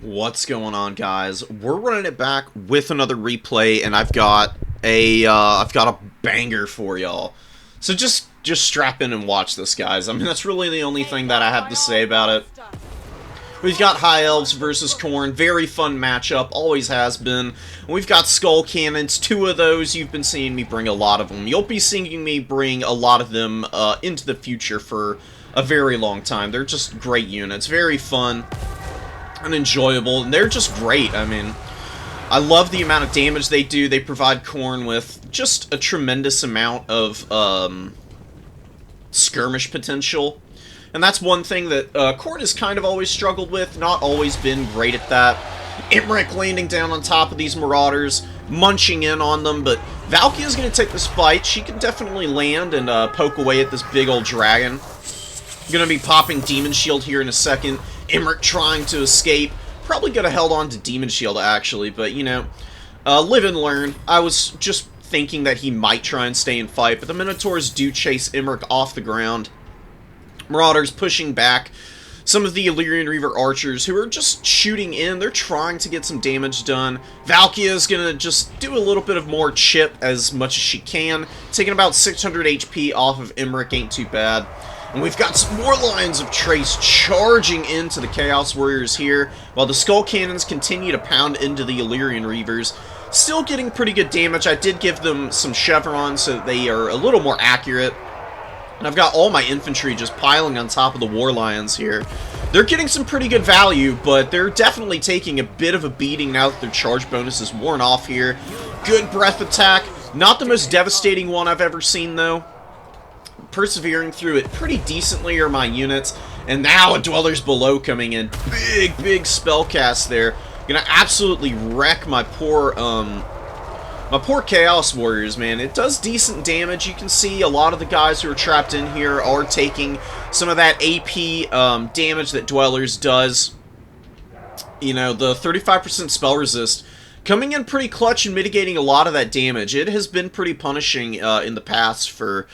What's going on, guys? We're running it back with another replay, and I've got a banger for y'all. So just strap in and watch this, guys. I mean, that's really the only thing that I have to say about it. We've got High Elves versus Khorne. Very fun matchup, always has been. We've got Skull Cannons, two of those. You've been seeing me bring a lot of them. You'll be seeing me bring a lot of them into the future for a very long time. They're just great units, very fun and enjoyable, and they're just great. I mean, I love the amount of damage they do. They provide Khorne with just a tremendous amount of skirmish potential. And that's one thing that Khorne has kind of always struggled with, not always been great at that. Imrik landing down on top of these Marauders, munching in on them, but Valkia is going to take this fight. She can definitely land and poke away at this big old dragon. Going to be popping Demon Shield here in a second. Imrik trying to escape. Probably could have held on to Demon Shield, actually, but, you know, live and learn. I was just thinking that he might try and stay and fight, but the Minotaurs do chase Imrik off the ground. Marauders pushing back. Some of the Illyrian Reaver archers who are just shooting in. They're trying to get some damage done. Valkia is going to just do a little bit of more chip as much as she can. Taking about 600 HP off of Imrik ain't too bad. And we've got some more lines of Trace charging into the Chaos Warriors here, while the Skull Cannons continue to pound into the Illyrian Reavers. Still getting pretty good damage. I did give them some chevrons so that they are a little more accurate. And I've got all my infantry just piling on top of the War Lions here. They're getting some pretty good value, but they're definitely taking a bit of a beating now that their charge bonus is worn off here. Good breath attack. Not the most devastating one I've ever seen, though. Persevering through it pretty decently are my units. And now a Dwellers Below coming in. Big spellcast there. Gonna absolutely wreck my poor Chaos Warriors, man. It does decent damage. You can see a lot of the guys who are trapped in here are taking some of that AP damage that Dwellers does. You know, the 35% spell resist coming in pretty clutch and mitigating a lot of that damage. It has been pretty punishing in the past for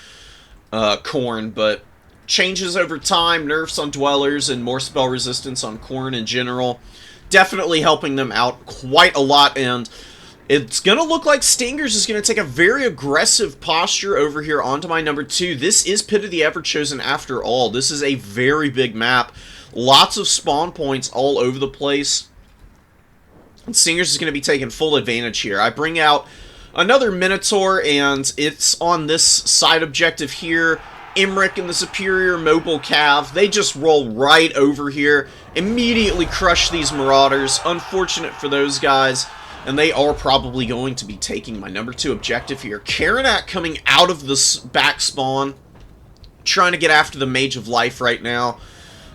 Khorne, but changes over time, nerfs on Dwellers, and more spell resistance on Khorne in general. Definitely helping them out quite a lot, and it's going to look like Stingers is going to take a very aggressive posture over here onto my number 2. This is Pit of the Everchosen after all. This is a very big map. Lots of spawn points all over the place. And Stingers is going to be taking full advantage here. I bring out another Minotaur, and it's on this side objective here. Imrik and the Superior Mobile Cav, they just roll right over here. Immediately crush these Marauders. Unfortunate for those guys. And they are probably going to be taking my number 2 objective here. Karanak coming out of this back spawn. Trying to get after the Mage of Life right now.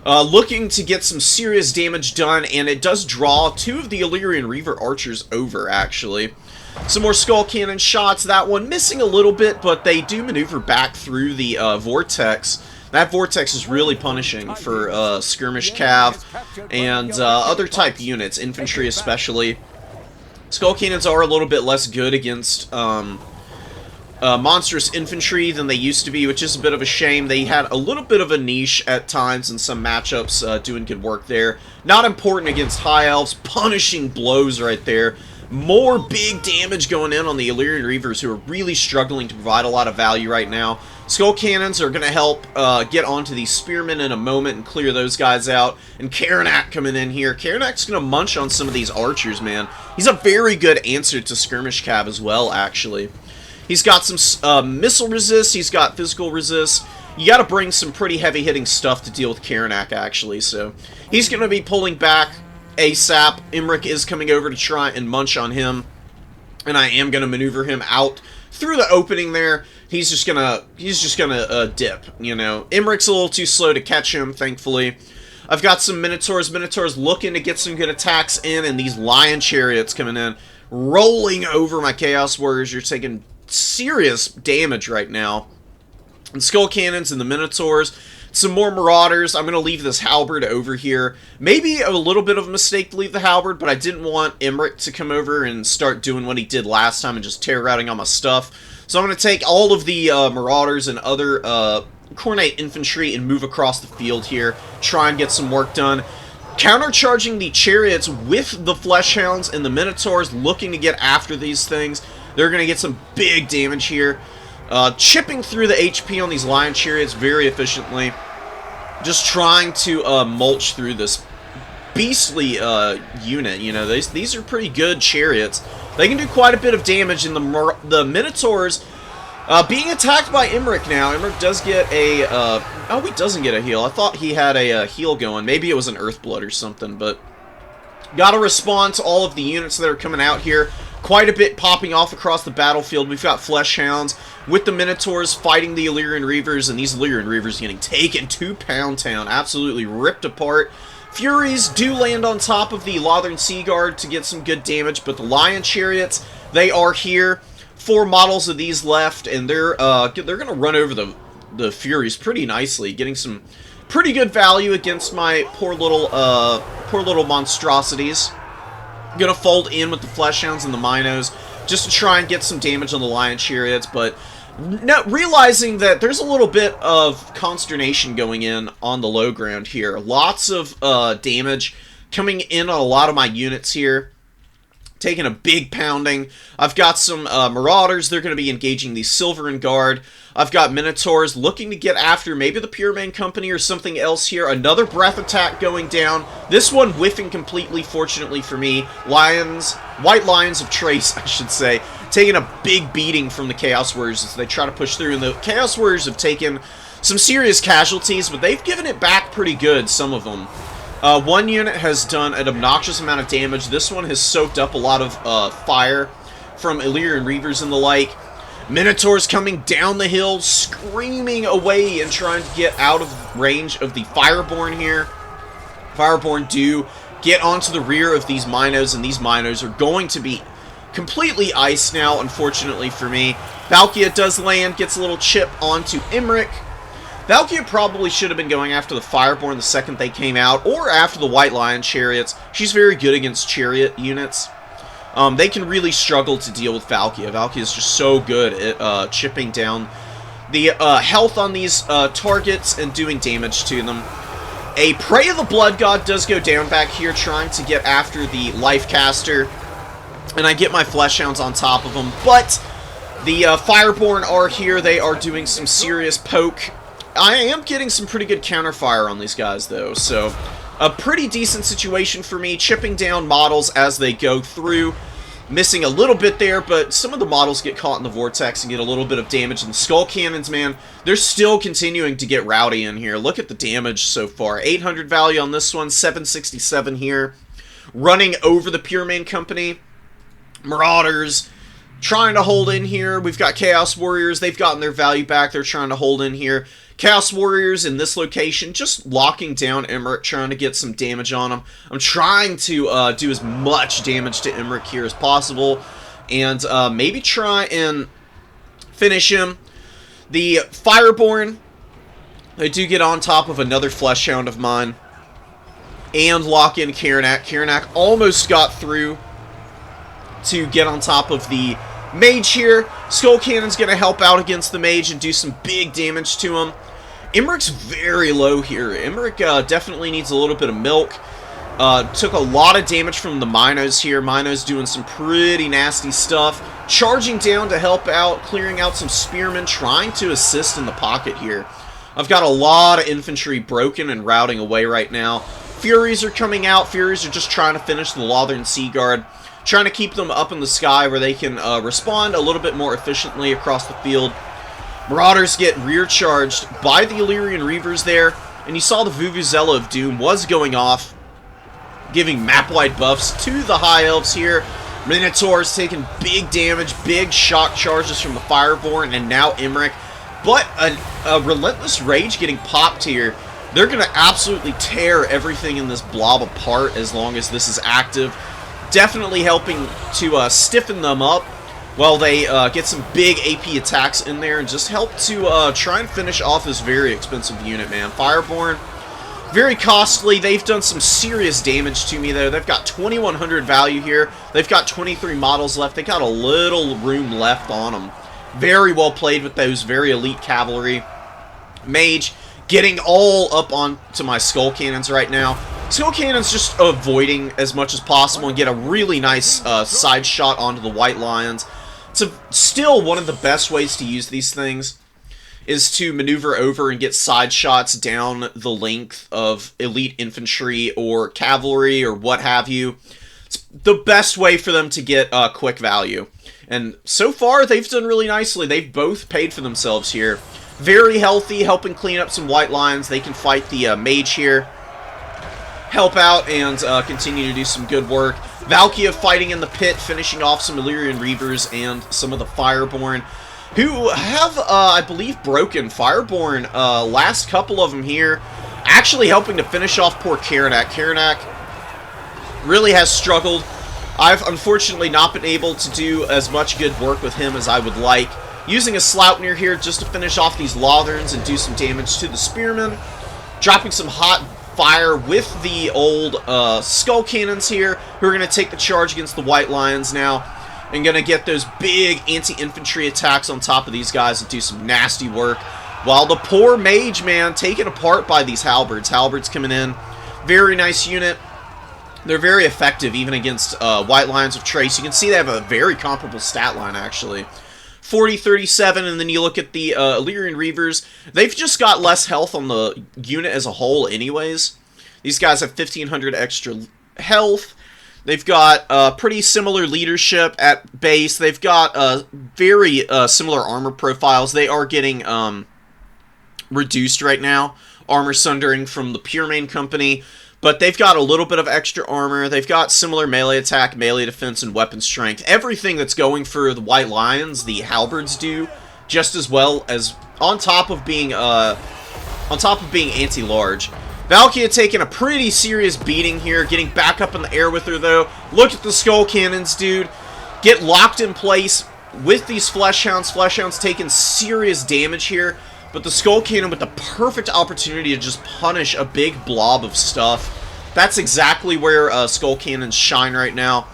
Looking to get some serious damage done. And it does draw 2 of the Illyrian Reaver archers over, actually. Some more Skull Cannon shots. That one missing a little bit, but they do maneuver back through the Vortex. That Vortex is really punishing for Skirmish Cav and other type units, infantry especially. Skull Cannons are a little bit less good against monstrous infantry than they used to be, which is a bit of a shame. They had a little bit of a niche at times in some matchups, doing good work there. Not important against High Elves, punishing blows right there. More big damage going in on the Illyrian Reavers, who are really struggling to provide a lot of value right now. Skull Cannons are going to help get onto these Spearmen in a moment and clear those guys out. And Karanak coming in here. Karanak's going to munch on some of these archers, man. He's a very good answer to Skirmish Cav as well, actually. He's got some missile resist. He's got physical resist. You got to bring some pretty heavy-hitting stuff to deal with Karanak, actually. So he's going to be pulling back ASAP. Imrik is coming over to try and munch on him. And I am going to maneuver him out through the opening there. He's just gonna dip, you know. Imrik's a little too slow to catch him, thankfully. I've got some Minotaurs. Minotaurs looking to get some good attacks in, and these Lion Chariots coming in, rolling over my Chaos Warriors. You're taking serious damage right now. And Skull Cannons and the Minotaurs. Some more Marauders. I'm going to leave this Halberd over here. Maybe a little bit of a mistake to leave the Halberd, but I didn't want Imrik to come over and start doing what he did last time and just tear routing all my stuff. So I'm going to take all of the Marauders and other Khornite infantry and move across the field here. Try and get some work done. Countercharging the chariots with the flesh hounds and the minotaurs looking to get after these things. They're going to get some big damage here. Chipping through the HP on these lion chariots very efficiently. Just trying to mulch through this beastly unit. You know, these are pretty good chariots. They can do quite a bit of damage, and the minotaurs being attacked by Imrik now. Imrik does get a... oh, he doesn't get a heal. I thought he had a heal going. Maybe it was an Earthblood or something, but... Gotta respond to all of the units that are coming out here. Quite a bit popping off across the battlefield. We've got Flesh Hounds with the Minotaurs fighting the Illyrian Reavers, and these Illyrian Reavers getting taken to Pound Town. Absolutely ripped apart. Furies do land on top of the Lothern Sea Guard to get some good damage, but the Lion Chariots, they are here. 4 models of these left, and they're going to run over the Furies pretty nicely, getting some pretty good value against my poor little monstrosities. Gonna fold in with the Flesh Hounds and the Minos just to try and get some damage on the Lion Chariots, but realizing that there's a little bit of consternation going in on the low ground here. Lots of damage coming in on a lot of my units here. Taking a big pounding. I've got some Marauders. They're going to be engaging the Silverin Guard. I've got Minotaurs looking to get after maybe the Puremain Company or something else here. Another breath attack going down. This one whiffing completely, fortunately for me. White Lions of Trace, I should say, taking a big beating from the Chaos Warriors as they try to push through. And the Chaos Warriors have taken some serious casualties, but they've given it back pretty good, some of them. One unit has done an obnoxious amount of damage. This one has soaked up a lot of fire from Illyrian Reavers and the like. Minotaurs coming down the hill, screaming away and trying to get out of range of the Fireborn here. Fireborn do get onto the rear of these Minos, and these Minos are going to be completely iced now, unfortunately for me. Valkia does land, gets a little chip onto Imrik. Valkia probably should have been going after the Fireborn the second they came out, or after the White Lion Chariots. She's very good against chariot units. They can really struggle to deal with Valkia. Valkia is just so good at chipping down the health on these targets and doing damage to them. A Prey of the Blood God does go down back here, trying to get after the Lifecaster, and I get my Flesh Hounds on top of them, but the Fireborn are here. They are doing some serious poke. I am getting some pretty good counterfire on these guys, though, so a pretty decent situation for me, chipping down models as they go through. Missing a little bit there, but some of the models get caught in the vortex and get a little bit of damage. And the Skull Cannons, man, they're still continuing to get rowdy in here. Look at the damage so far. 800 value on this one, 767 here. Running over the Puremain Company. Marauders trying to hold in here. We've got Chaos Warriors. They've gotten their value back. They're trying to hold in here. Chaos Warriors in this location, just locking down Imrik, trying to get some damage on him. I'm trying to do as much damage to Imrik here as possible, and maybe try and finish him. The Fireborn, they do get on top of another Flesh Hound of mine, and lock in Khorne. Khorne almost got through to get on top of the Mage here. Skull Cannon's going to help out against the Mage and do some big damage to him. Imrik's very low here. Imrik definitely needs a little bit of milk. Took a lot of damage from the Minos here. Minos doing some pretty nasty stuff. Charging down to help out, clearing out some Spearmen, trying to assist in the pocket here. I've got a lot of infantry broken and routing away right now. Furies are coming out. Furies are just trying to finish the Lothern Sea Guard. Trying to keep them up in the sky where they can respond a little bit more efficiently across the field. Marauders get rear charged by the Illyrian Reavers there, and you saw the Vuvuzela of Doom was going off, giving map-wide buffs to the High Elves here. Minotaurs taking big damage, big shock charges from the Fireborn, and now Imrik. But a Relentless Rage getting popped here. They're going to absolutely tear everything in this blob apart as long as this is active. Definitely helping to stiffen them up while they get some big AP attacks in there and just help to try and finish off this very expensive unit, man. Fireborn, very costly. They've done some serious damage to me, though. They've got 2,100 value here. They've got 23 models left. They got a little room left on them. Very well played with those very elite cavalry. Mage getting all up onto my Skull Cannons right now. Skull Cannon's just avoiding as much as possible and get a really nice side shot onto the White Lions. It's still one of the best ways to use these things, is to maneuver over and get side shots down the length of elite infantry or cavalry or what have you. It's the best way for them to get quick value. And so far, they've done really nicely. They've both paid for themselves here. Very healthy, helping clean up some White Lions. They can fight the mage here, help out, and continue to do some good work. Valkia fighting in the pit, finishing off some Illyrian Reavers and some of the Fireborn, who have, I believe, broken Fireborn. Last couple of them here, actually helping to finish off poor Khorne. Khorne really has struggled. I've unfortunately not been able to do as much good work with him as I would like. Using a Sloughtner here just to finish off these Lotherns and do some damage to the Spearmen. Dropping some hot fire with the old Skull Cannons here, who are going to take the charge against the White Lions now. And going to get those big anti-infantry attacks on top of these guys and do some nasty work. While the poor Mage, man, taken apart by these Halberds. Halberds coming in. Very nice unit. They're very effective even against White Lions of Trace. You can see they have a very comparable stat line, actually. 40-37, and then you look at the Illyrian Reavers. They've just got less health on the unit as a whole anyways. These guys have 1,500 extra health. They've got pretty similar leadership at base. They've got very similar armor profiles. They are getting reduced right now. Armor sundering from the Pure Main Company. But they've got a little bit of extra armor. They've got similar melee attack, melee defense, and weapon strength. Everything that's going for the White Lions, the Halberds do just as well, as on top of being anti-large. Valkia taking a pretty serious beating here, getting back up in the air with her though. Look at the Skull Cannons, dude. Get locked in place with these Flesh Hounds. Flesh Hounds taking serious damage here. But the Skull Cannon with the perfect opportunity to just punish a big blob of stuff. That's exactly where Skull Cannons shine right now.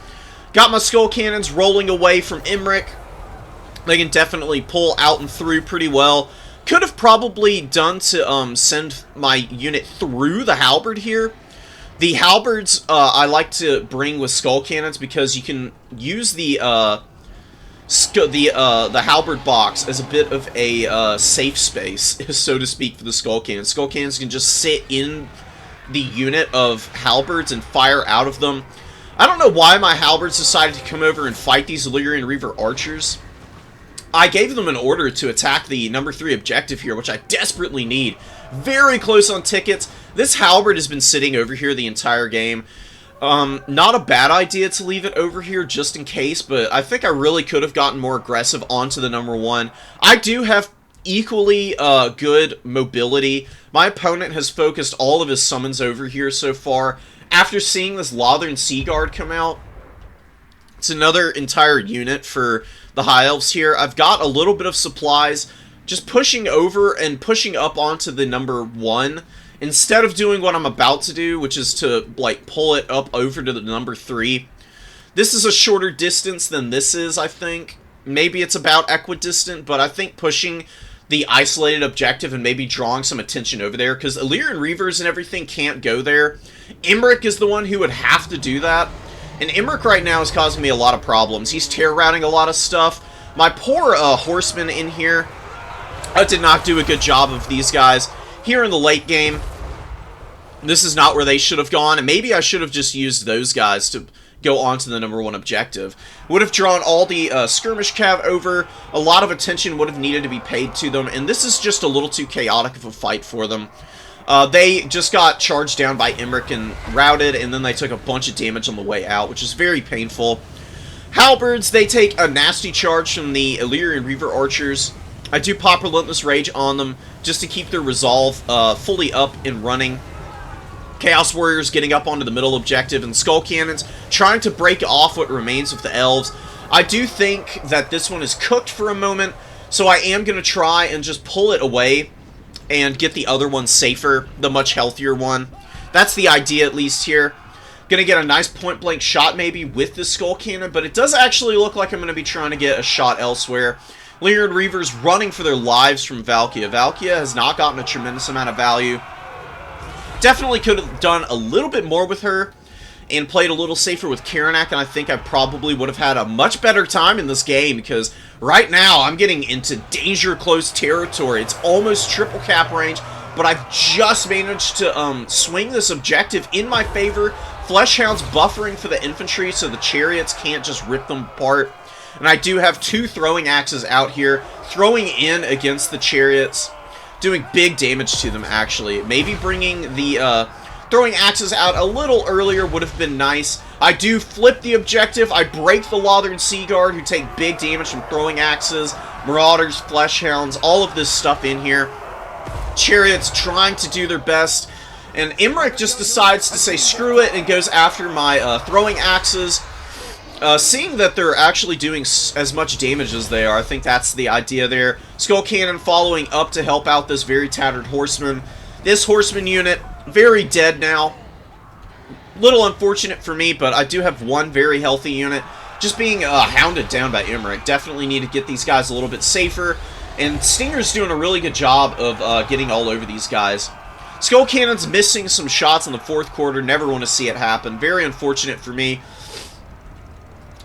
Got my Skull Cannons rolling away from Imrik. They can definitely pull out and through pretty well. Could have probably done to send my unit through the Halberd here. The Halberds I like to bring with Skull Cannons because you can use the Halberd box as a bit of a safe space, so to speak, for the Skull Cannons. Skull Cannons can just sit in the unit of Halberds and fire out of them. I don't know why my Halberds decided to come over and fight these Illyrian Reaver archers. I gave them an order to attack the number 3 objective here, which I desperately need. Very close on tickets. This Halberd has been sitting over here the entire game. Not a bad idea to leave it over here just in case, but I think I really could have gotten more aggressive onto the number 1. I do have equally good mobility. My opponent has focused all of his summons over here so far. After seeing this Lothern Sea Guard come out, it's another entire unit for the High Elves here. I've got a little bit of supplies, just pushing over and pushing up onto the number 1. Instead of doing what I'm about to do, which is to, like, pull it up over to the number 3. This is a shorter distance than this is, I think. Maybe it's about equidistant, but I think pushing the isolated objective and maybe drawing some attention over there, because Illyrian Reavers and everything can't go there. Imrik is the one who would have to do that, and Imrik right now is causing me a lot of problems. He's terror routing a lot of stuff. My poor horsemen in here, I did not do a good job of these guys. Here in the late game, this is not where they should have gone, and maybe I should have just used those guys to go on to the number 1 objective. Would have drawn all the skirmish cav over, a lot of attention would have needed to be paid to them, and this is just a little too chaotic of a fight for them. They just got charged down by Imrik and routed, and then they took a bunch of damage on the way out, which is very painful. Halberds, they take a nasty charge from the Illyrian Reaver archers. I do pop Relentless Rage on them just to keep their resolve fully up and running. Chaos Warriors getting up onto the middle objective, and Skull Cannons trying to break off what remains of the Elves. I do think that this one is cooked for a moment, so I am going to try and just pull it away and get the other one safer, the much healthier one. That's the idea, at least here. Going to get a nice point-blank shot maybe with this Skull Cannon, but it does actually look like I'm going to be trying to get a shot elsewhere. Illyrian Reavers running for their lives from Valkia. Valkia has not gotten a tremendous amount of value. Definitely could have done a little bit more with her and played a little safer with Karanak, and I think I probably would have had a much better time in this game, because right now I'm getting into danger close territory. It's almost triple cap range, but I've just managed to swing this objective in my favor. Fleshhounds buffering for the infantry so the chariots can't just rip them apart. And I do have 2 throwing axes out here, throwing in against the chariots, doing big damage to them, actually. Maybe bringing the throwing axes out a little earlier would have been nice. I do flip the objective. I break the Lothern Sea Guard, who take big damage from throwing axes, Marauders, Fleshhounds, all of this stuff in here. Chariots trying to do their best. And Imrik just decides to say screw it and goes after my throwing axes. Seeing that they're actually doing as much damage as they are, I think that's the idea there. Skull Cannon following up to help out this very tattered horseman. This horseman unit, very dead now. Little unfortunate for me, but I do have one very healthy unit. Just being hounded down by Imrik. Definitely need to get these guys a little bit safer. And Stinger's doing a really good job of getting all over these guys. Skull Cannon's missing some shots in the 4th quarter. Never want to see it happen. Very unfortunate for me.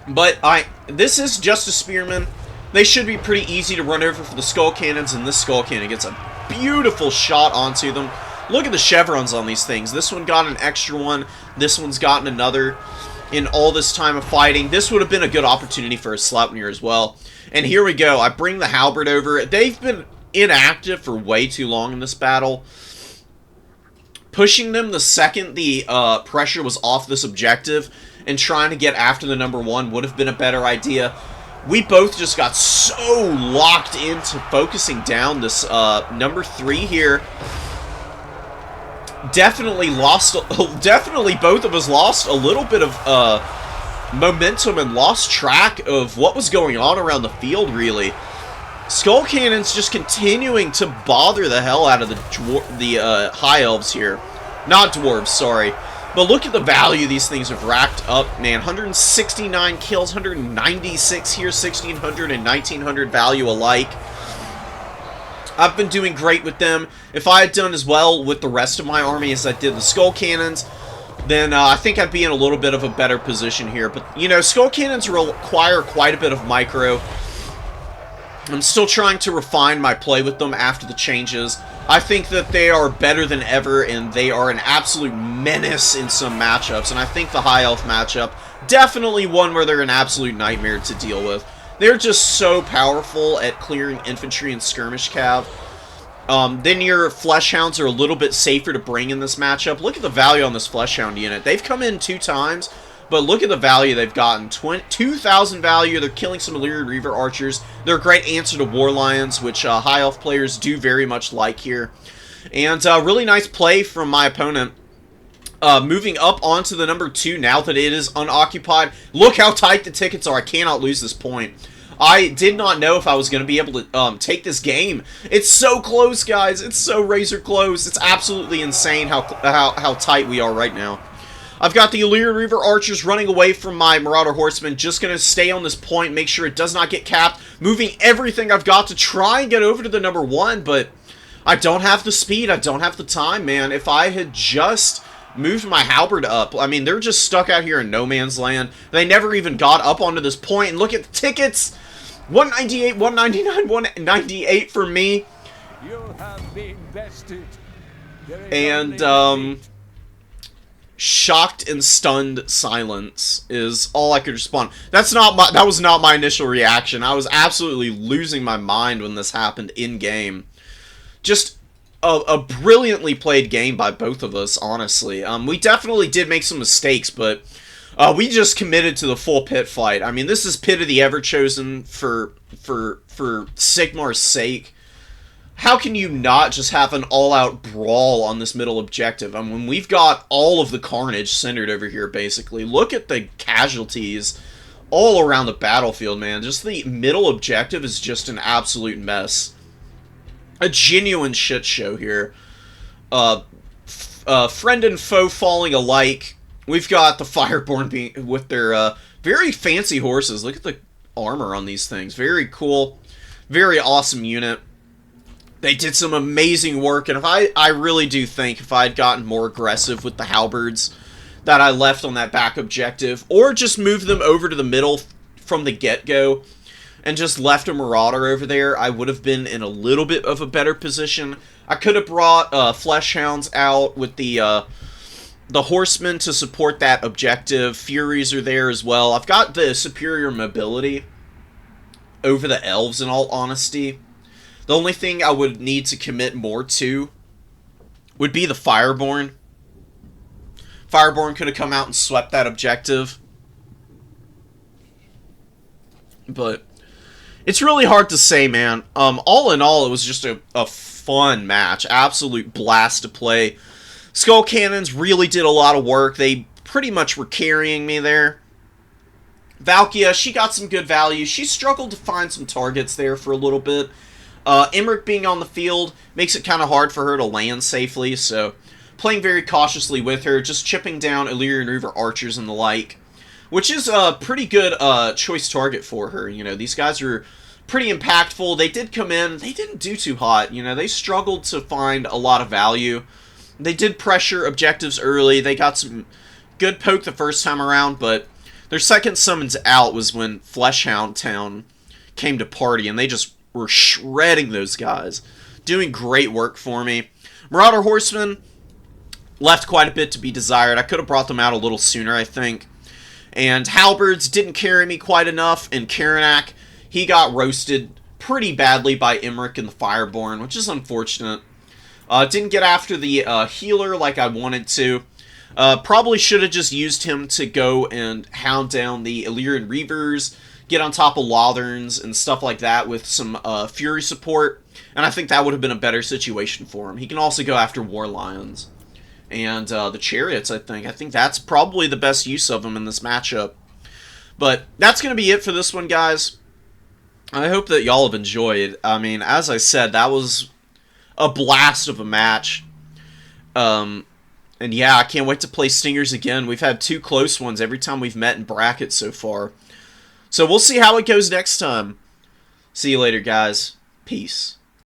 But this is just a spearman. They should be pretty easy to run over for the Skull Cannons, and this Skull Cannon gets a beautiful shot onto them. Look at the chevrons on these things. This one got an extra one. This one's gotten another. In all this time of fighting, this would have been a good opportunity for a Sleipnir as well. And here we go. I bring the halberd over. They've been inactive for way too long in this battle. Pushing them the second the pressure was off this objective and trying to get after the number 1 would have been a better idea. We both just got so locked into focusing down this number 3 here. Definitely both of us lost a little bit of momentum and lost track of what was going on around the field, really. Skull Cannon's just continuing to bother the hell out of the High Elves here. Not Dwarves, sorry. But look at the value these things have racked up, man. 169 kills, 196 here, 1,600 and 1,900 value alike. I've been doing great with them. If I had done as well with the rest of my army as I did the Skull Cannons, then I think I'd be in a little bit of a better position here. But, you know, Skull Cannons require quite a bit of micro. I'm still trying to refine my play with them after the changes. I think that they are better than ever, and they are an absolute menace in some matchups. And I think the High Elf matchup, definitely one where they're an absolute nightmare to deal with. They're just so powerful at clearing infantry and skirmish cav. Then your Fleshhounds are a little bit safer to bring in this matchup. Look at the value on this Fleshhound unit. They've come in 2 times, but look at the value they've gotten. 2,000 value. They're killing some Illyrian Reaver archers. They're a great answer to War Lions, which High Elf players do very much like here. And really nice play from my opponent. Moving up onto the number 2 now that it is unoccupied. Look how tight the tickets are. I cannot lose this point. I did not know if I was going to be able to take this game. It's so close, guys. It's so razor close. It's absolutely insane how tight we are right now. I've got the Illyrian Reaver archers running away from my Marauder Horsemen. Just going to stay on this point, make sure it does not get capped. Moving everything I've got to try and get over to the number 1, but I don't have the speed. I don't have the time, man. If I had just moved my halberd up, I mean, they're just stuck out here in no man's land. They never even got up onto this point, and look at the tickets. 198, 199, 198 for me. You have been bested. And, shocked and stunned silence is all I could respond. That was not my initial reaction. I was absolutely losing my mind when this happened in-game. Just a brilliantly played game by both of us, honestly. We definitely did make some mistakes, but we just committed to the full pit fight. I mean, this is Pit of the Everchosen for Sigmar's sake. How can you not just have an all-out brawl on this middle objective? I mean, we've got all of the carnage centered over here, basically. Look at the casualties all around the battlefield, man. Just the middle objective is just an absolute mess. A genuine shit show here. Friend and foe falling alike. We've got the Fireborn being with their very fancy horses. Look at the armor on these things. Very cool. Very awesome unit. They did some amazing work, and I really do think if I had gotten more aggressive with the halberds that I left on that back objective, or just moved them over to the middle from the get-go, and just left a Marauder over there, I would have been in a little bit of a better position. I could have brought Flesh Hounds out with the Horsemen to support that objective. Furies are there as well. I've got the superior mobility over the Elves, in all honesty. The only thing I would need to commit more to would be the Fireborn. Fireborn could have come out and swept that objective. But it's really hard to say, man. All in all, it was just a fun match. Absolute blast to play. Skull Cannons really did a lot of work. They pretty much were carrying me there. Valkia, she got some good value. She struggled to find some targets there for a little bit. Imrik being on the field makes it kind of hard for her to land safely, so playing very cautiously with her, just chipping down Illyrian Reaver archers and the like, which is a pretty good choice target for her. You know, these guys are pretty impactful. They did come in. They didn't do too hot. You know, they struggled to find a lot of value. They did pressure objectives early. They got some good poke the first time around, but their second summons out was when Fleshhound Town came to party, and they just were shredding those guys. Doing great work for me. Marauder Horsemen left quite a bit to be desired. I could have brought them out a little sooner, I think. And Halberds didn't carry me quite enough, and Karanak, he got roasted pretty badly by Imrik and the Fireborn, which is unfortunate. Didn't get after the healer like I wanted to. Probably should have just used him to go and hound down the Illyrian Reavers, get on top of Lotherns and stuff like that with some Fury support, and I think that would have been a better situation for him. He can also go after War Lions and the Chariots, I think. I think that's probably the best use of him in this matchup. But that's going to be it for this one, guys. I hope that y'all have enjoyed. I mean, as I said, that was a blast of a match. And yeah, I can't wait to play Stingers again. We've had 2 close ones every time we've met in brackets so far. So we'll see how it goes next time. See you later, guys. Peace.